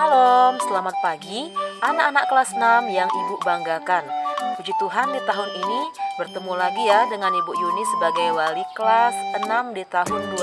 Shalom, selamat pagi anak-anak kelas 6 yang Ibu banggakan. Puji Tuhan di tahun ini bertemu lagi ya dengan Ibu Yuni sebagai wali kelas 6 di tahun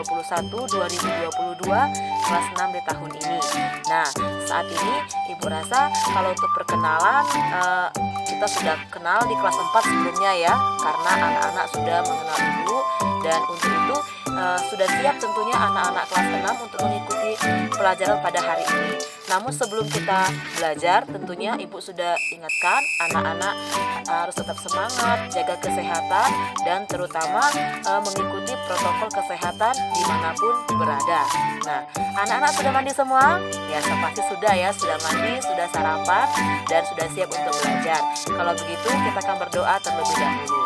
2021-2022, kelas 6 di tahun ini. Nah, saat ini Ibu rasa kalau untuk perkenalan kita sudah kenal di kelas 4 sebelumnya ya, karena anak-anak sudah mengenal Ibu, dan untuk itu sudah siap tentunya anak-anak kelas 6 untuk mengikuti pelajaran pada hari ini. Namun sebelum kita belajar, tentunya Ibu sudah ingatkan anak-anak harus tetap semangat, jaga kesehatan, dan terutama mengikuti protokol kesehatan dimanapun berada. Nah, anak-anak sudah mandi semua? Ya, pasti sudah ya, sudah mandi, sudah sarapan, dan sudah siap untuk belajar. Kalau begitu, kita akan berdoa terlebih dahulu.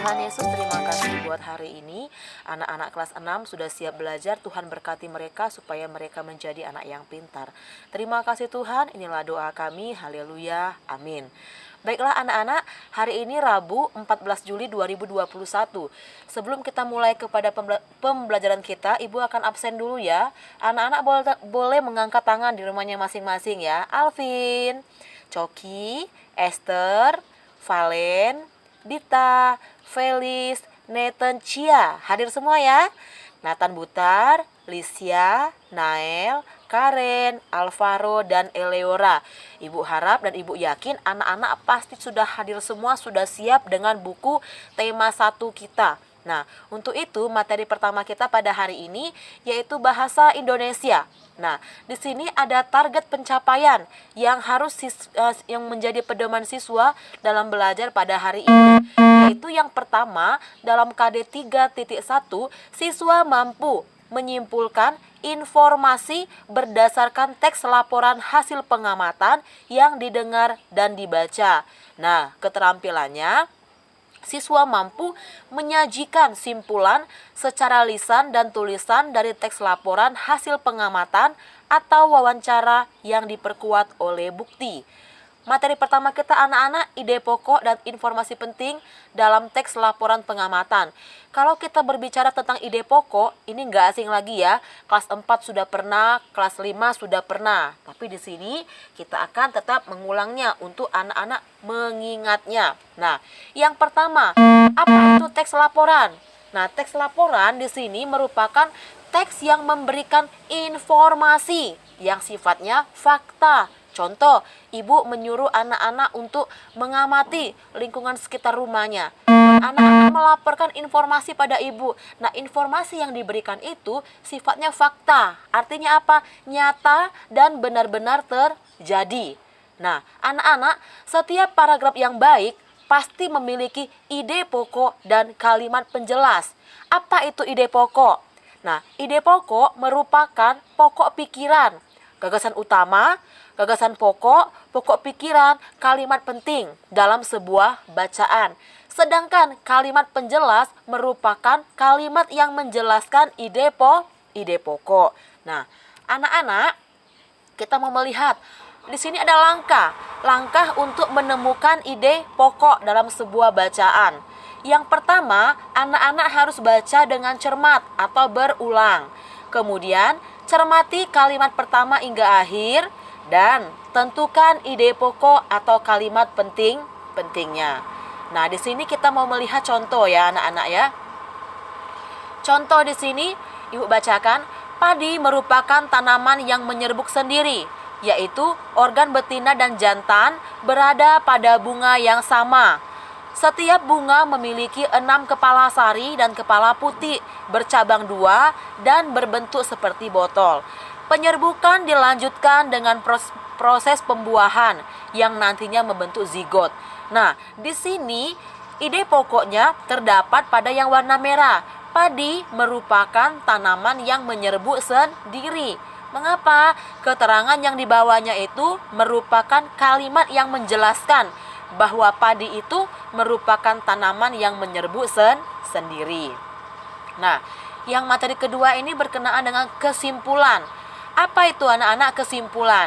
Tuhan Yesus, terima kasih buat hari ini. Anak-anak kelas 6 sudah siap belajar. Tuhan berkati mereka supaya mereka menjadi anak yang pintar. Terima kasih Tuhan, inilah doa kami. Haleluya, amin. Baiklah anak-anak, hari ini Rabu 14 Juli 2021. Sebelum kita mulai kepada pembelajaran kita, Ibu akan absen dulu ya. Anak-anak boleh mengangkat tangan di rumahnya masing-masing ya. Alvin, Coki, Esther, Valen, Dita, Felis, Nathan, Cia, hadir semua ya. Nathan Butar, Lisya, Nael, Karen, Alvaro, dan Eleora. Ibu harap dan Ibu yakin anak-anak pasti sudah hadir semua, sudah siap dengan buku tema 1 kita. Nah, untuk itu materi pertama kita pada hari ini yaitu bahasa Indonesia. Nah, di sini ada target pencapaian yang harus yang menjadi pedoman siswa dalam belajar pada hari ini. Yaitu yang pertama, dalam KD 3.1, siswa mampu menyimpulkan informasi berdasarkan teks laporan hasil pengamatan yang didengar dan dibaca. Nah, keterampilannya, siswa mampu menyajikan simpulan secara lisan dan tulisan dari teks laporan hasil pengamatan atau wawancara yang diperkuat oleh bukti. Materi pertama kita anak-anak, ide pokok dan informasi penting dalam teks laporan pengamatan. Kalau kita berbicara tentang ide pokok, ini nggak asing lagi ya. Kelas 4 sudah pernah, kelas 5 sudah pernah. Tapi di sini kita akan tetap mengulangnya untuk anak-anak mengingatnya. Nah, yang pertama, apa itu teks laporan? Nah, teks laporan di sini merupakan teks yang memberikan informasi yang sifatnya fakta. Contoh, Ibu menyuruh anak-anak untuk mengamati lingkungan sekitar rumahnya. Anak-anak melaporkan informasi pada Ibu. Nah, informasi yang diberikan itu sifatnya fakta. Artinya apa? Nyata dan benar-benar terjadi. Nah, anak-anak, setiap paragraf yang baik pasti memiliki ide pokok dan kalimat penjelas. Apa itu ide pokok? Nah, ide pokok merupakan pokok pikiran, gagasan utama, gagasan pokok, pokok pikiran, kalimat penting dalam sebuah bacaan. Sedangkan kalimat penjelas merupakan kalimat yang menjelaskan ide pokok. Nah, anak-anak, kita mau melihat di sini ada langkah untuk menemukan ide pokok dalam sebuah bacaan. Yang pertama, anak-anak harus baca dengan cermat atau berulang. Kemudian, cermati kalimat pertama hingga akhir dan tentukan ide pokok atau kalimat pentingnya. Nah, di sini kita mau melihat contoh ya anak-anak ya. Contoh di sini Ibu bacakan, padi merupakan tanaman yang menyerbuk sendiri, yaitu organ betina dan jantan berada pada bunga yang sama. Setiap bunga memiliki 6 kepala sari dan kepala putih, bercabang 2 dan berbentuk seperti botol. Penyerbukan dilanjutkan dengan proses pembuahan yang nantinya membentuk zigot. Nah, di sini ide pokoknya terdapat pada yang warna merah. Padi merupakan tanaman yang menyerbuk sendiri. Mengapa? Keterangan yang dibawanya itu merupakan kalimat yang menjelaskan bahwa padi itu merupakan tanaman yang menyerbuk sendiri. Nah, yang materi kedua ini berkenaan dengan kesimpulan. Apa itu anak-anak kesimpulan?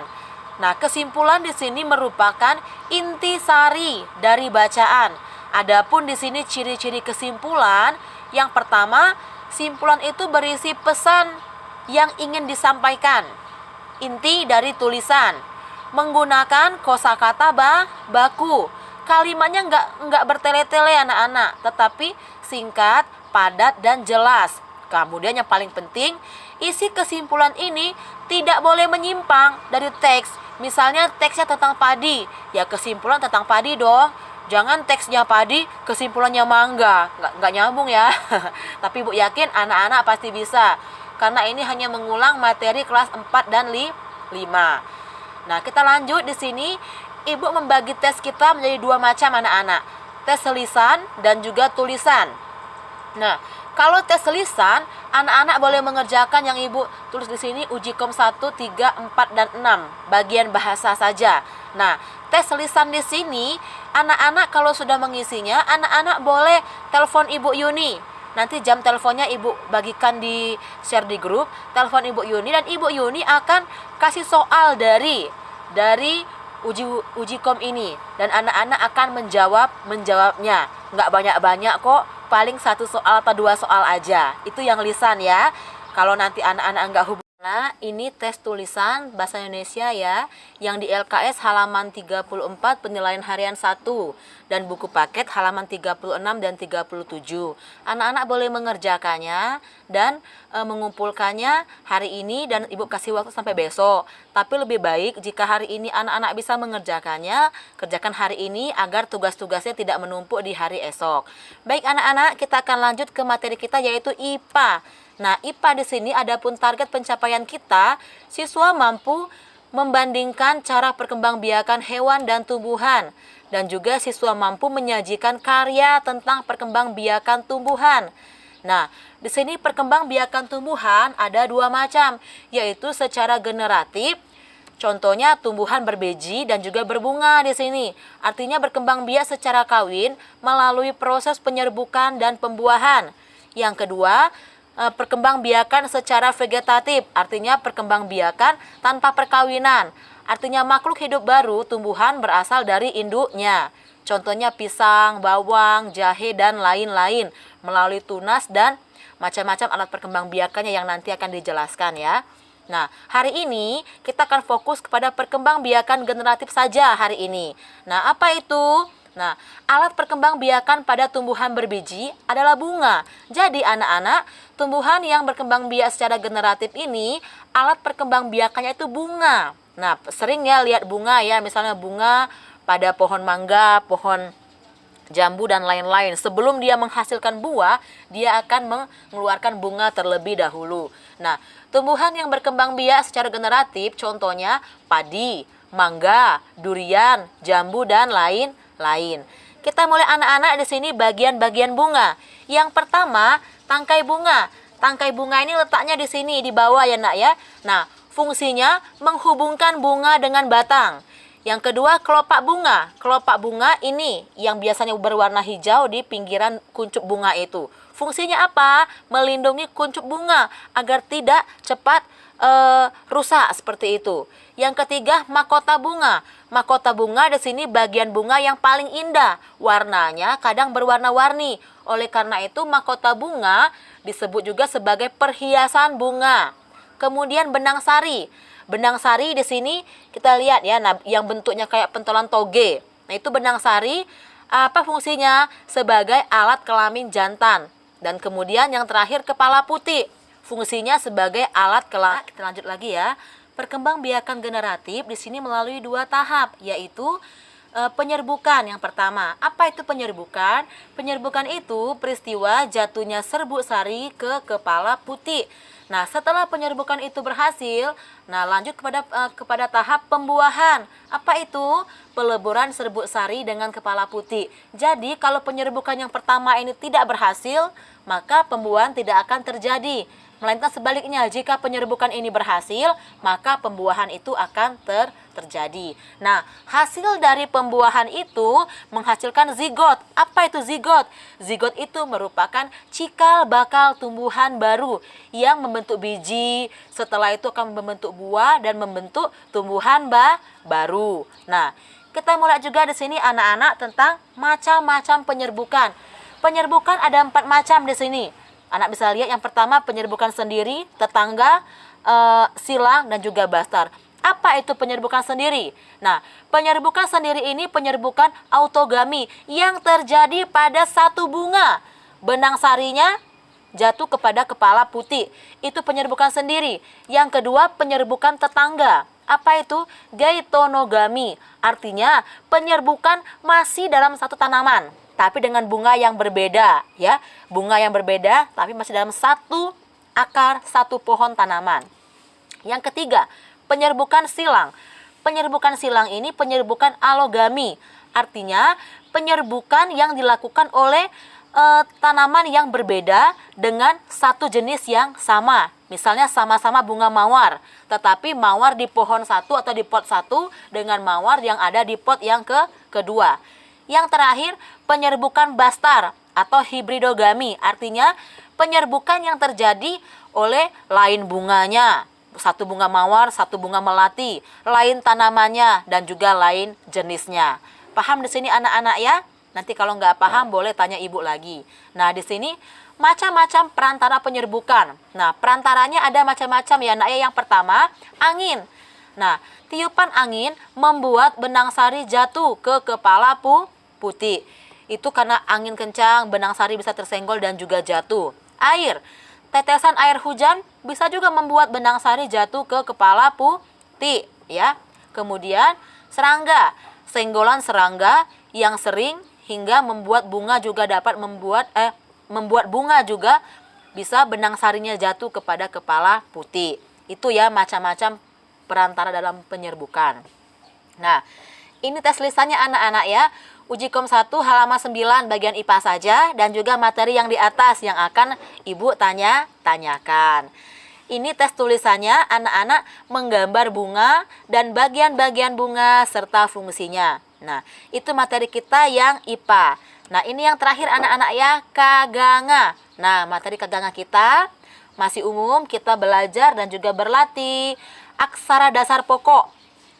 Nah, kesimpulan di sini merupakan intisari dari bacaan. Adapun di sini ciri-ciri kesimpulan, yang pertama, simpulan itu berisi pesan yang ingin disampaikan. inti dari tulisan. Menggunakan kosakata baku. Kalimatnya nggak bertele-tele anak-anak, tetapi singkat, padat, dan jelas. Kemudian yang paling penting, isi kesimpulan ini tidak boleh menyimpang dari teks. Misalnya teksnya tentang padi, ya kesimpulan tentang padi dong. Jangan teksnya padi, kesimpulannya mangga. Nggak nyambung ya. Tapi Ibu yakin anak-anak pasti bisa. Karena ini hanya mengulang materi kelas 4 dan 5. Nah, kita lanjut di sini. Ibu membagi tes kita menjadi 2 macam anak-anak. Tes lisan dan juga tulisan. Nah, kalau tes lisan, anak-anak boleh mengerjakan yang Ibu tulis di sini uji kom 1, 3, 4, dan 6. Bagian bahasa saja. Nah, tes lisan di sini, anak-anak kalau sudah mengisinya, anak-anak boleh telepon Ibu Yuni. Nanti jam teleponnya Ibu bagikan di share di grup. Telepon Ibu Yuni dan Ibu Yuni akan kasih soal dari uji kom ini, dan anak-anak akan menjawabnya. Nggak banyak-banyak kok, paling 1 soal atau 2 soal aja. Itu yang lisan ya. Kalau nanti anak-anak nggak hubungan. Nah, ini tes tulisan bahasa Indonesia ya, yang di LKS halaman 34 penilaian harian 1 dan buku paket halaman 36 dan 37. Anak-anak boleh mengerjakannya dan mengumpulkannya hari ini, dan Ibu kasih waktu sampai besok. Tapi lebih baik jika hari ini anak-anak bisa mengerjakannya, kerjakan hari ini agar tugas-tugasnya tidak menumpuk di hari esok. Baik anak-anak, kita akan lanjut ke materi kita yaitu IPA. Nah, IPA di sini adapun target pencapaian kita, siswa mampu membandingkan cara perkembangbiakan hewan dan tumbuhan, dan juga siswa mampu menyajikan karya tentang perkembangbiakan tumbuhan. Nah, di sini perkembangbiakan tumbuhan ada 2 macam, yaitu secara generatif. Contohnya tumbuhan berbiji dan juga berbunga di sini. Artinya berkembang biak secara kawin melalui proses penyerbukan dan pembuahan. Yang kedua, perkembangbiakan secara vegetatif, artinya perkembangbiakan tanpa perkawinan. Artinya makhluk hidup baru tumbuhan berasal dari induknya. Contohnya pisang, bawang, jahe, dan lain-lain melalui tunas dan macam-macam alat perkembangbiakannya yang nanti akan dijelaskan ya. Nah, hari ini kita akan fokus kepada perkembangbiakan generatif saja hari ini. Nah, apa itu? Nah, alat perkembangbiakan pada tumbuhan berbiji adalah bunga. Jadi anak-anak, tumbuhan yang berkembang biak secara generatif ini, alat perkembangbiakannya itu bunga. Nah, sering ya lihat bunga ya, misalnya bunga pada pohon mangga, pohon jambu, dan lain-lain. Sebelum dia menghasilkan buah, dia akan mengeluarkan bunga terlebih dahulu. Nah, tumbuhan yang berkembang biak secara generatif contohnya padi, mangga, durian, jambu, dan lain-lain. Kita mulai anak-anak di sini bagian-bagian bunga. Yang pertama, tangkai bunga. Tangkai bunga ini letaknya di sini di bawah ya Nak ya. Nah, fungsinya menghubungkan bunga dengan batang. Yang kedua, kelopak bunga. Kelopak bunga ini yang biasanya berwarna hijau di pinggiran kuncup bunga itu. Fungsinya apa? Melindungi kuncup bunga agar tidak cepat rusak seperti itu. Yang ketiga, mahkota bunga. Mahkota bunga di sini bagian bunga yang paling indah. Warnanya kadang berwarna-warni. Oleh karena itu, mahkota bunga disebut juga sebagai perhiasan bunga. Kemudian benang sari. Benang sari di sini kita lihat ya, nah, yang bentuknya kayak pentolan toge. Nah, itu benang sari. Apa fungsinya? Sebagai alat kelamin jantan. Dan kemudian yang terakhir, kepala putih. Fungsinya sebagai alat kelamin. Kita lanjut lagi ya. Perkembangbiakan generatif di sini melalui 2 tahap, yaitu penyerbukan yang pertama. Apa itu penyerbukan? Penyerbukan itu peristiwa jatuhnya serbuk sari ke kepala putih. Nah, setelah penyerbukan itu berhasil, nah lanjut kepada tahap pembuahan. Apa itu? Peleburan serbuk sari dengan kepala putih. Jadi, kalau penyerbukan yang pertama ini tidak berhasil, maka pembuahan tidak akan terjadi. Melainkan sebaliknya, jika penyerbukan ini berhasil, maka pembuahan itu akan terjadi. Nah, hasil dari pembuahan itu menghasilkan zigot. Apa itu zigot? Zigot itu merupakan cikal bakal tumbuhan baru yang membentuk biji, setelah itu akan membentuk buah dan membentuk tumbuhan baru. Nah, kita mulai juga di sini anak-anak tentang macam-macam penyerbukan. Penyerbukan ada 4 macam di sini. Anak bisa lihat yang pertama penyerbukan sendiri, tetangga, silang dan juga bastar. Apa itu penyerbukan sendiri? Nah, penyerbukan sendiri ini penyerbukan autogami yang terjadi pada satu bunga. Benang sarinya jatuh kepada kepala putih. Itu penyerbukan sendiri. Yang kedua, penyerbukan tetangga. Apa itu? Geitonogami. Artinya, penyerbukan masih dalam satu tanaman, tapi dengan bunga yang berbeda, ya. Bunga yang berbeda tapi masih dalam satu akar satu pohon tanaman. Yang ketiga, penyerbukan silang. Penyerbukan silang ini penyerbukan alogami. Artinya, penyerbukan yang dilakukan oleh tanaman yang berbeda dengan satu jenis yang sama. Misalnya sama-sama bunga mawar, tetapi mawar di pohon satu atau di pot satu dengan mawar yang ada di pot yang kedua. Yang terakhir, penyerbukan bastar atau hibridogami. Artinya, penyerbukan yang terjadi oleh lain bunganya. Satu bunga mawar, satu bunga melati, lain tanamannya, dan juga lain jenisnya. Paham di sini anak-anak ya? Nanti kalau nggak paham boleh tanya ibu lagi. Nah, di sini macam-macam perantara penyerbukan. Nah, perantaranya ada macam-macam ya nak ya. Yang pertama, angin. Nah, tiupan angin membuat benang sari jatuh ke kepala putih. Itu karena angin kencang, benang sari bisa tersenggol dan juga jatuh. Air. Tetesan air hujan bisa juga membuat benang sari jatuh ke kepala putih ya. Kemudian serangga. Senggolan serangga yang sering hingga membuat bunga juga dapat membuat bunga juga bisa benang sarinya jatuh kepada kepala putih. Itu ya macam-macam perantara dalam penyerbukan. Nah, ini tes lisannya anak-anak ya. Uji Kom 1 halaman 9 bagian IPA saja dan juga materi yang di atas yang akan Ibu tanyakan. Ini tes tulisannya anak-anak menggambar bunga dan bagian-bagian bunga serta fungsinya. Nah, itu materi kita yang IPA. Nah, ini yang terakhir anak-anak ya, kaganga. Nah, materi kaganga kita masih umum, kita belajar dan juga berlatih aksara dasar pokok.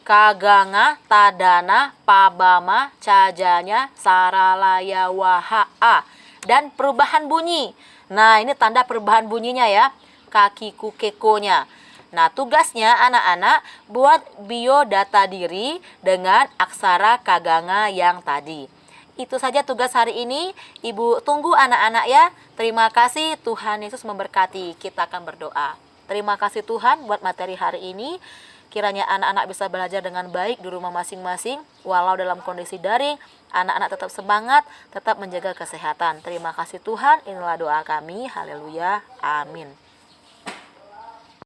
Kaganga, tadana, pabama, cajanya, saralaya, wahaa. Dan perubahan bunyi. Nah, ini tanda perubahan bunyinya ya, kaki kukekonya. Nah, tugasnya anak-anak buat biodata diri dengan aksara kaganga yang tadi. Itu saja tugas hari ini. Ibu tunggu anak-anak ya. Terima kasih, Tuhan Yesus memberkati. Kita akan berdoa. Terima kasih Tuhan buat materi hari ini. Kiranya anak-anak bisa belajar dengan baik di rumah masing-masing. Walau dalam kondisi daring, anak-anak tetap semangat, tetap menjaga kesehatan. Terima kasih Tuhan. Inilah doa kami. Haleluya. Amin.